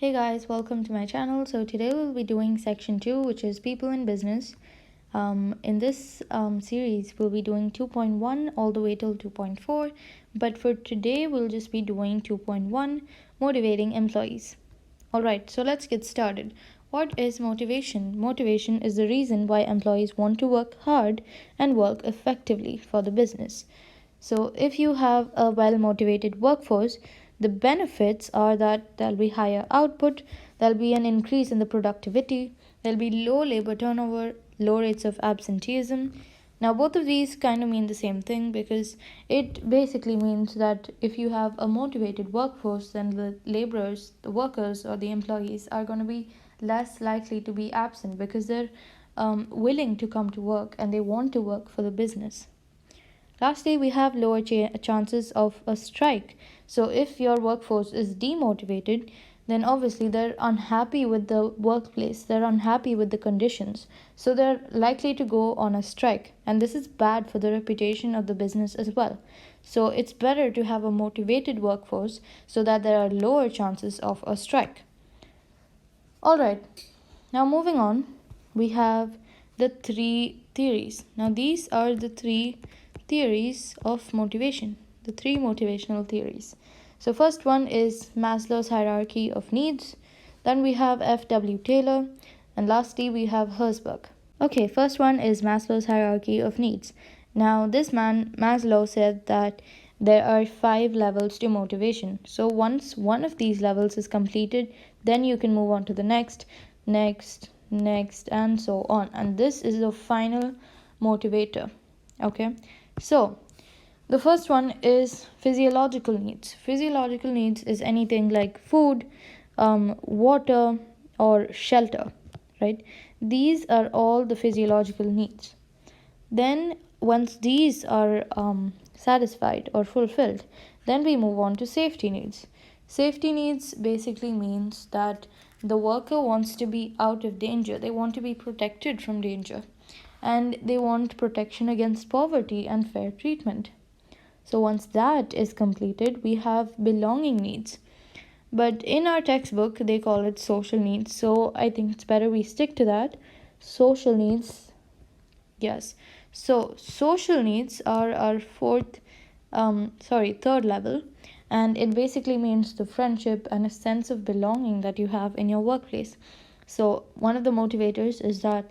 Hey guys, welcome to my channel. So today we'll be doing section 2, which is people in business. In this series, we'll be doing 2.1 all the way till 2.4. But for today, we'll just be doing 2.1, motivating employees. Alright, so let's get started. What is motivation? Motivation is the reason why employees want to work hard and work effectively for the business. So, if you have a well motivated workforce, the benefits are that there'll be higher output, there'll be an increase in the productivity, there'll be low labor turnover, low rates of absenteeism. Now, both of these kind of mean the same thing because it basically means that if you have a motivated workforce, then the laborers, the workers, or the employees are going to be less likely to be absent because they're willing to come to work and they want to work for the business. Lastly, we have lower chances of a strike. So, if your workforce is demotivated, then obviously they're unhappy with the workplace, they're unhappy with the conditions. So, they're likely to go on a strike. And this is bad for the reputation of the business as well. So, it's better to have a motivated workforce so that there are lower chances of a strike. Alright, now moving on, we have the three theories. Now, these are the three theories of motivation, the three motivational theories. So first one is Maslow's hierarchy of needs, then we have F.W. Taylor, and lastly we have Herzberg. Okay, first one is Maslow's hierarchy of needs. Now this man Maslow said that there are 5 levels to motivation. So once one of these levels is completed, then you can move on to the next, and so on. And this is the final motivator. Okay, so the first one is physiological needs. Physiological needs is anything like food, water, or shelter, right? These are all the physiological needs. Then, once these are satisfied or fulfilled, then we move on to safety needs. Safety needs basically means that the worker wants to be out of danger, they want to be protected from danger, and they want protection against poverty and fair treatment. So once that is completed, we have belonging needs. But in our textbook, they call it social needs. So I think it's better we stick to that. Social needs, yes. So social needs are our third level. And it basically means the friendship and a sense of belonging that you have in your workplace. So one of the motivators is that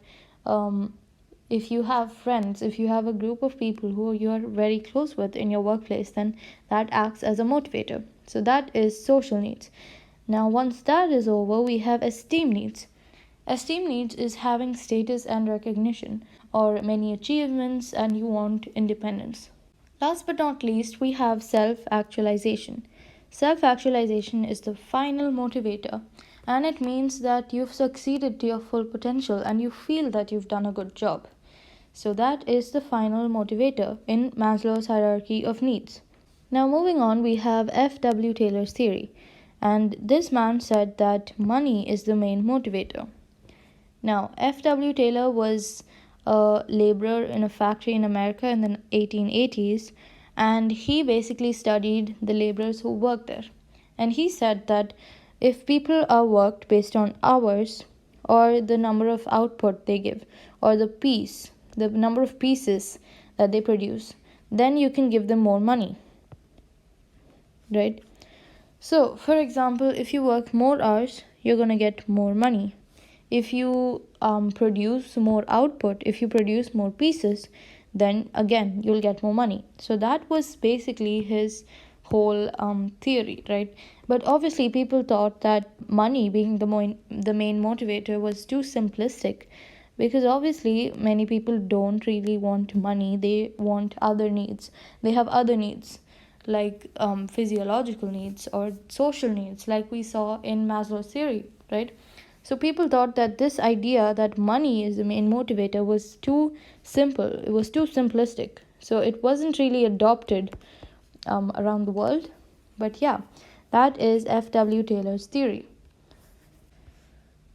if you have friends, if you have a group of people who you are very close with in your workplace, then that acts as a motivator. So that is social needs. Now, once that is over, we have esteem needs. Esteem needs is having status and recognition, or many achievements, and you want independence. Last but not least, we have self-actualization. Self-actualization is the final motivator, and it means that you've succeeded to your full potential and you feel that you've done a good job. So that is the final motivator in Maslow's hierarchy of needs. Now moving on, we have F.W. Taylor's theory. And this man said that money is the main motivator. Now, F.W. Taylor was a laborer in a factory in America in the 1880s, and he basically studied the laborers who worked there. And he said that if people are worked based on hours or the number of output they give or the number of pieces that they produce, then you can give them more money, right? So for example, if you work more hours, you're going to get more money. If you produce more output, if you produce more pieces, then again you'll get more money. So that was basically his whole theory, right? But obviously people thought that money being the main motivator was too simplistic, because obviously many people don't really want money, they want other needs. They have other needs like physiological needs or social needs, like we saw in Maslow's theory, right? So people thought that this idea that money is the main motivator was too simple, it was too simplistic. So it wasn't really adopted around the world. But yeah, that is F.W. Taylor's theory.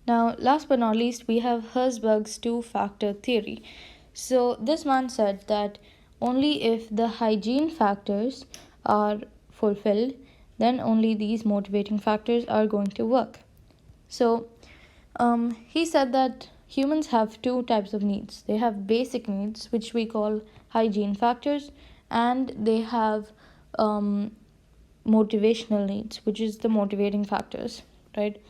Now, last but not least, we have Herzberg's two-factor theory. So this man said that only if the hygiene factors are fulfilled, then only these motivating factors are going to work. So he said that humans have two types of needs. They have basic needs, which we call hygiene factors, and they have um, motivational needs, which is the motivating factors, right?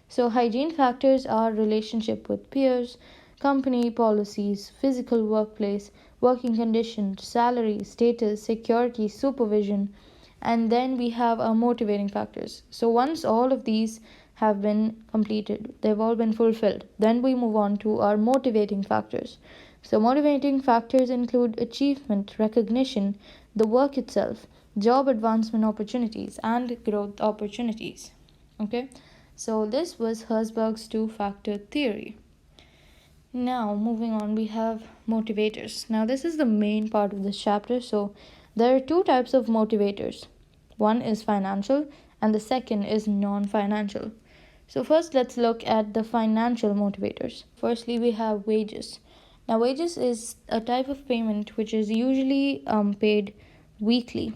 So hygiene factors are relationship with peers, company policies, physical workplace, working conditions, salary, status, security, supervision, and then we have our motivating factors. So once all of these have been completed, they've all been fulfilled, then we move on to our motivating factors. So motivating factors include achievement, recognition, the work itself, job advancement opportunities, and growth opportunities. Okay, so this was Herzberg's two factor theory. Now, moving on, we have motivators. Now, this is the main part of this chapter. So, there are two types of motivators, one is financial, and the second is non financial. So, first, let's look at the financial motivators. Firstly, we have wages. Now, wages is a type of payment which is usually paid weekly.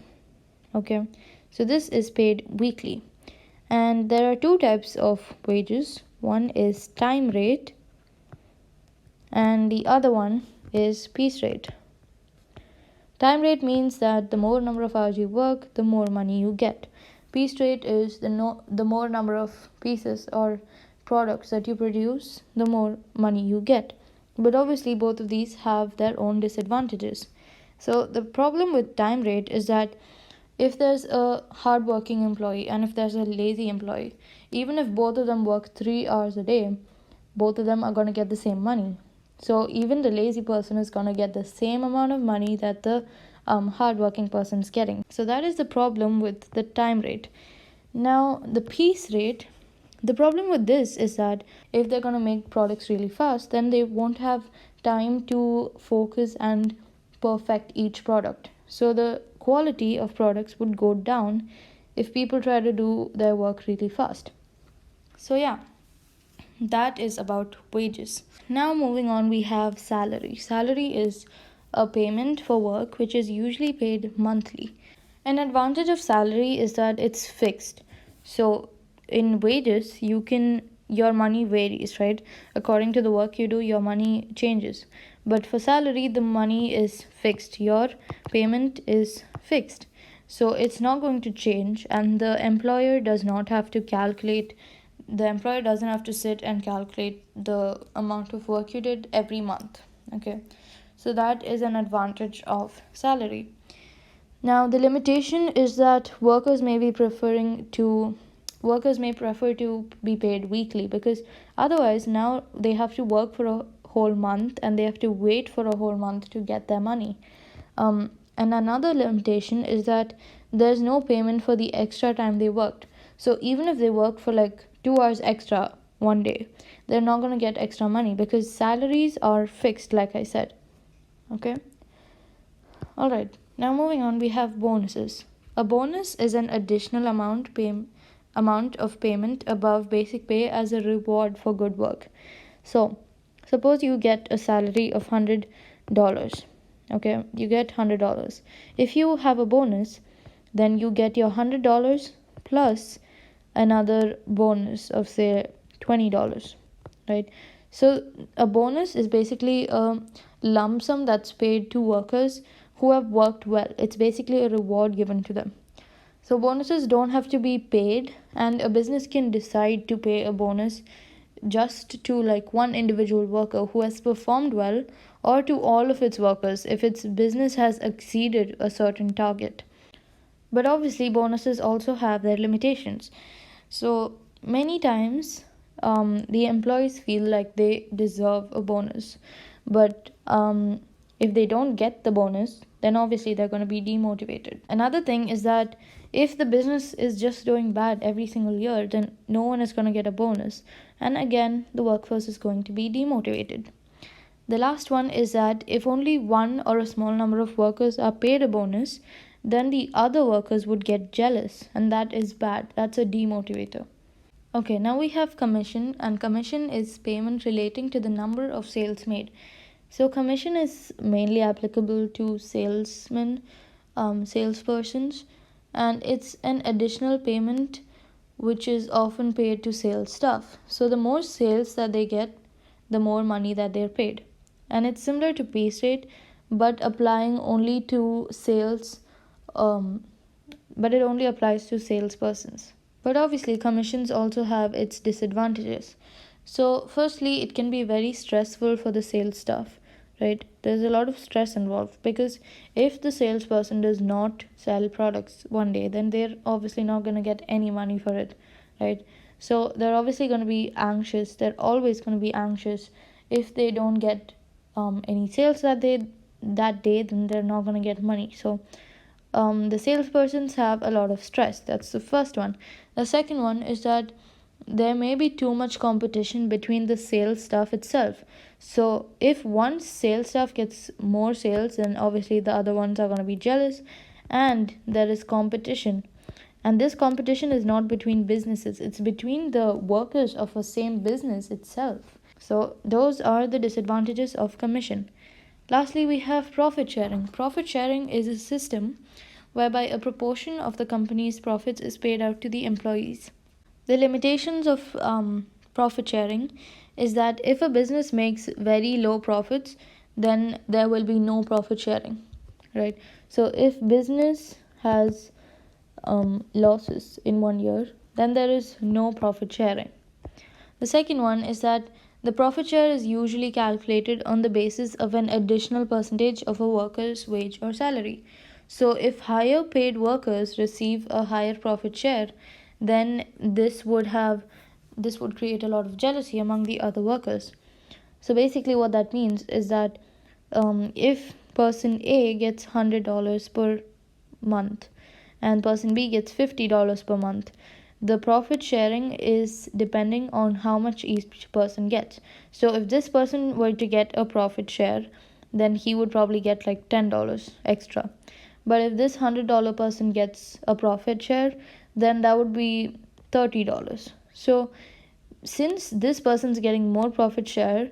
Okay, so this is paid weekly, and there are two types of wages. One is time rate, and the other one is piece rate. Time rate means that the more number of hours you work, the more money you get. Piece rate is the more number of pieces or products that you produce, the more money you get. But obviously, both of these have their own disadvantages. So, the problem with time rate is that if there's a hardworking employee and if there's a lazy employee, even if both of them work 3 hours a day, both of them are going to get the same money. So even the lazy person is going to get the same amount of money that the hardworking person is getting. So that is the problem with the time rate. Now, the piece rate, the problem with this is that if they're going to make products really fast, then they won't have time to focus and perfect each product. So the quality of products would go down if people try to do their work really fast. So, yeah, that is about wages. Now, moving on, we have salary. Salary is a payment for work which is usually paid monthly. An advantage of salary is that it's fixed. So, in wages, your money varies, right? According to the work you do, your money changes. But for salary, the money is fixed. Your payment is fixed. So, it's not going to change, and the employer doesn't have to sit and calculate the amount of work you did every month. Okay, so that is an advantage of salary. Now, the limitation is that workers may prefer to be paid weekly, because otherwise now they have to work for a whole month and they have to wait for a whole month to get their money. And another limitation is that there's no payment for the extra time they worked. So even if they work for like 2 hours extra one day, they're not going to get extra money because salaries are fixed, like I said. Okay. All right. Now moving on, we have bonuses. A bonus is an additional amount of payment above basic pay as a reward for good work. So, suppose you get a salary of $100. Okay, you get $100. If you have a bonus, then you get your $100 plus another bonus of say $20, right? So a bonus is basically a lump sum that's paid to workers who have worked well. It's basically a reward given to them. So bonuses don't have to be paid, and a business can decide to pay a bonus just to like one individual worker who has performed well, or to all of its workers if its business has exceeded a certain target. But obviously bonuses also have their limitations. So many times the employees feel like they deserve a bonus, but if they don't get the bonus, then obviously they're going to be demotivated. Another thing is that if the business is just doing bad every single year, then no one is going to get a bonus, and again the workforce is going to be demotivated. The last one is that if only one or a small number of workers are paid a bonus, then the other workers would get jealous, and that is bad. That's a demotivator. Okay, now we have commission, and commission is payment relating to the number of sales made. So commission is mainly applicable to salespersons, and it's an additional payment which is often paid to sales staff. So the more sales that they get, the more money that they're paid. And it's similar to base rate, but applying only to sales, um, but it only applies to salespersons. But obviously, commissions also have its disadvantages. So, firstly, it can be very stressful for the sales staff, right? There's a lot of stress involved because if the salesperson does not sell products one day, then they're obviously not going to get any money for it, right? So, they're obviously going to be anxious. They're always going to be anxious if they don't get any sales that day, then they're not going to get money. So, the salespersons have a lot of stress. That's the first one. The second one is that there may be too much competition between the sales staff itself. So if one sales staff gets more sales, then obviously the other ones are going to be jealous, and there is competition. And this competition is not between businesses, it's between the workers of a same business itself. So those are the disadvantages of commission. Lastly, we have profit sharing. Profit sharing is a system whereby a proportion of the company's profits is paid out to the employees. The limitations of profit sharing is that if a business makes very low profits, then there will be no profit sharing, right? So if business has losses in 1 year, then there is no profit sharing. The second one is that the profit share is usually calculated on the basis of an additional percentage of a worker's wage or salary. So if higher paid workers receive a higher profit share, then this would create a lot of jealousy among the other workers. So basically what that means is that if person A gets $100 per month and person B gets $50 per month, the profit sharing is depending on how much each person gets. So if this person were to get a profit share, then he would probably get like $10 extra. But if this $100 person gets a profit share, then that would be $30. So since this person's getting more profit share,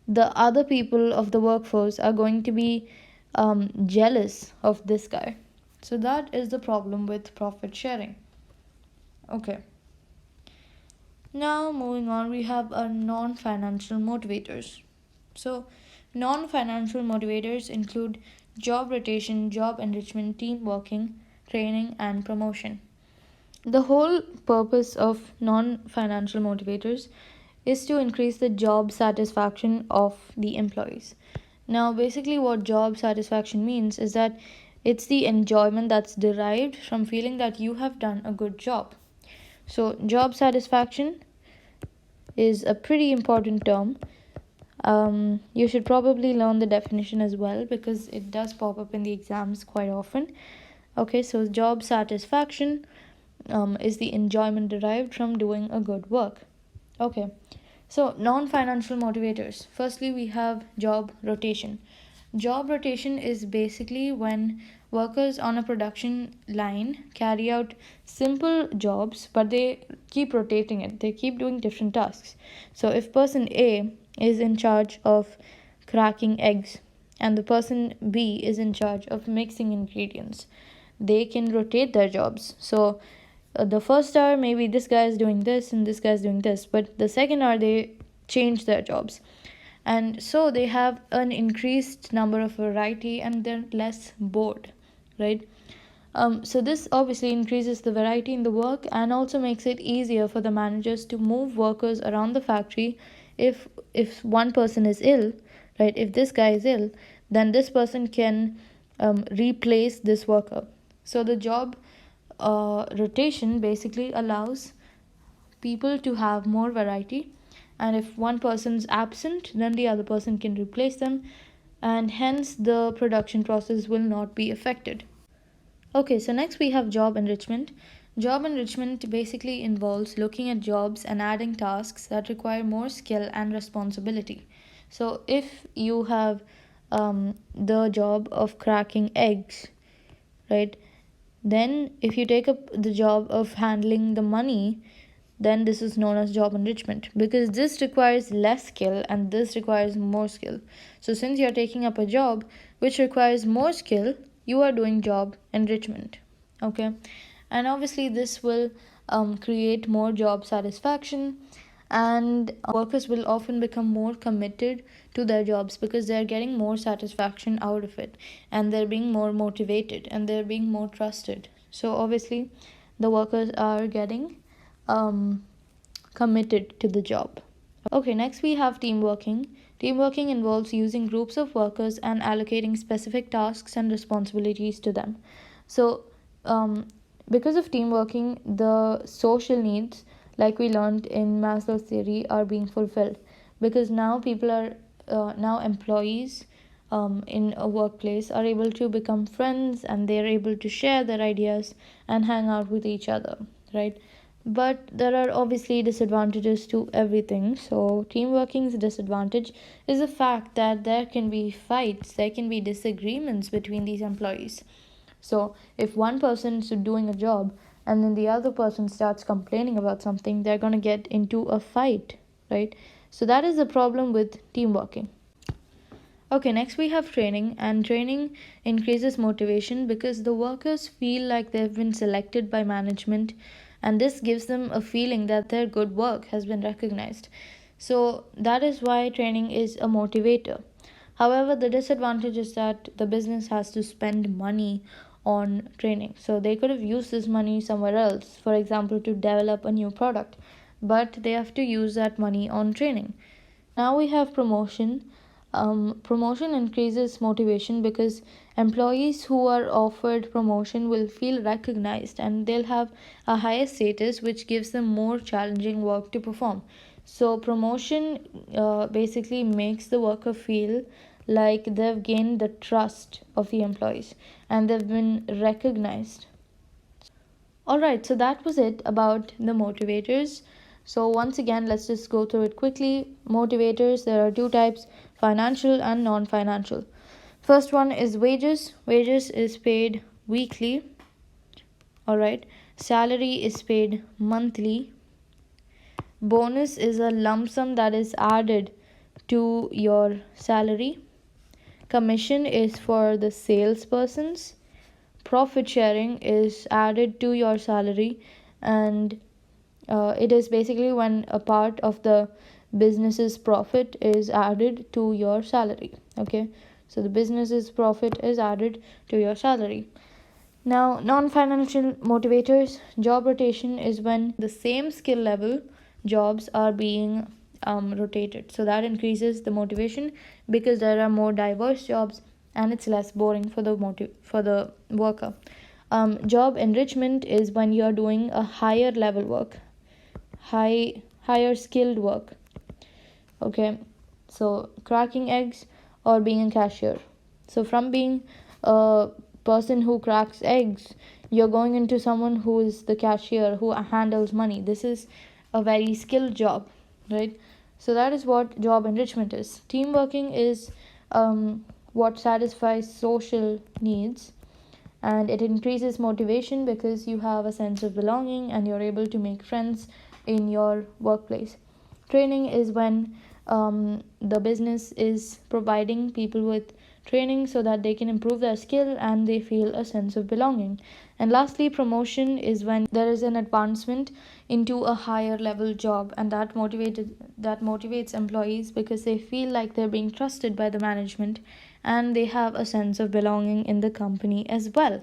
the other people of the workforce are going to be jealous of this guy. So that is the problem with profit sharing. Okay. Now moving on, we have our non-financial motivators. So non-financial motivators include job rotation, job enrichment, team working, training, and promotion. The whole purpose of non financial motivators is to increase the job satisfaction of the employees. Now, basically, what job satisfaction means is that it's the enjoyment that's derived from feeling that you have done a good job. So, job satisfaction is a pretty important term. You should probably learn the definition as well because it does pop up in the exams quite often. Okay, so job satisfaction is the enjoyment derived from doing a good work. Okay, so non financial motivators. Firstly, we have job rotation. Job rotation is basically when workers on a production line carry out simple jobs but they keep rotating it, they keep doing different tasks. So, if person A is in charge of cracking eggs and the person B is in charge of mixing ingredients, they can rotate their jobs. So, the first hour maybe this guy is doing this and this guy is doing this, but the second hour they change their jobs, and so they have an increased number of variety and they're less bored, right? So this obviously increases the variety in the work and also makes it easier for the managers to move workers around the factory. If one person is ill, right, if this guy is ill, then this person can replace this worker. So the job rotation basically allows people to have more variety, and if one person's absent, then the other person can replace them, and hence the production process will not be affected. Okay, so next we have job enrichment. Job enrichment basically involves looking at jobs and adding tasks that require more skill and responsibility. So if you have the job of cracking eggs, right, then if you take up the job of handling the money, then this is known as job enrichment because this requires less skill and this requires more skill. So since you're taking up a job which requires more skill, you are doing job enrichment. Okay, and obviously this will create more job satisfaction, and workers will often become more committed to their jobs because they're getting more satisfaction out of it, and they're being more motivated, and they're being more trusted. So obviously the workers are getting committed to the job. Okay, next we have teamworking. Teamworking involves using groups of workers and allocating specific tasks and responsibilities to them. So, because of teamworking, the social needs, like we learned in Maslow's theory, are being fulfilled. Because now people are, now employees in a workplace are able to become friends, and they're able to share their ideas and hang out with each other, right? But there are obviously disadvantages to everything. So teamworking's disadvantage is the fact that there can be fights, there can be disagreements between these employees. So if one person is doing a job and then the other person starts complaining about something, they're going to get into a fight, right? So that is the problem with teamworking. Okay, next we have training, and training increases motivation because the workers feel like they've been selected by management, and this gives them a feeling that their good work has been recognized. So that is why training is a motivator. However, the disadvantage is that the business has to spend money on training. So they could have used this money somewhere else, for example, to develop a new product, but they have to use that money on training. Now we have promotion. Promotion increases motivation because employees who are offered promotion will feel recognized, and they'll have a higher status, which gives them more challenging work to perform. So promotion basically makes the worker feel like they've gained the trust of the employees and they've been recognized. Alright, so that was it about the motivators. So once again, let's just go through it quickly. Motivators, there are two types: financial and non-financial. First one is wages. Wages is paid weekly. Alright. Salary is paid monthly. Bonus is a lump sum that is added to your salary. Commission is for the salespersons. Profit sharing is added to your salary, and it is basically when a part of the business's profit is added to your salary. Okay, so the business's profit is added to your salary. Now, non-financial motivators: job rotation is when the same skill level jobs are being rotated. So that increases the motivation because there are more diverse jobs and it's less boring for the worker. Job enrichment is when you are doing a higher level work, higher skilled work. Okay, so cracking eggs or being a cashier. So from being a person who cracks eggs, you're going into someone who is the cashier, who handles money. This is a very skilled job, right? So that is what job enrichment is. Team working is what satisfies social needs, and it increases motivation because you have a sense of belonging and you're able to make friends in your workplace. Training is when the business is providing people with training so that they can improve their skill and they feel a sense of belonging. And lastly, promotion is when there is an advancement into a higher level job, and that motivates employees because they feel like they're being trusted by the management and they have a sense of belonging in the company as well.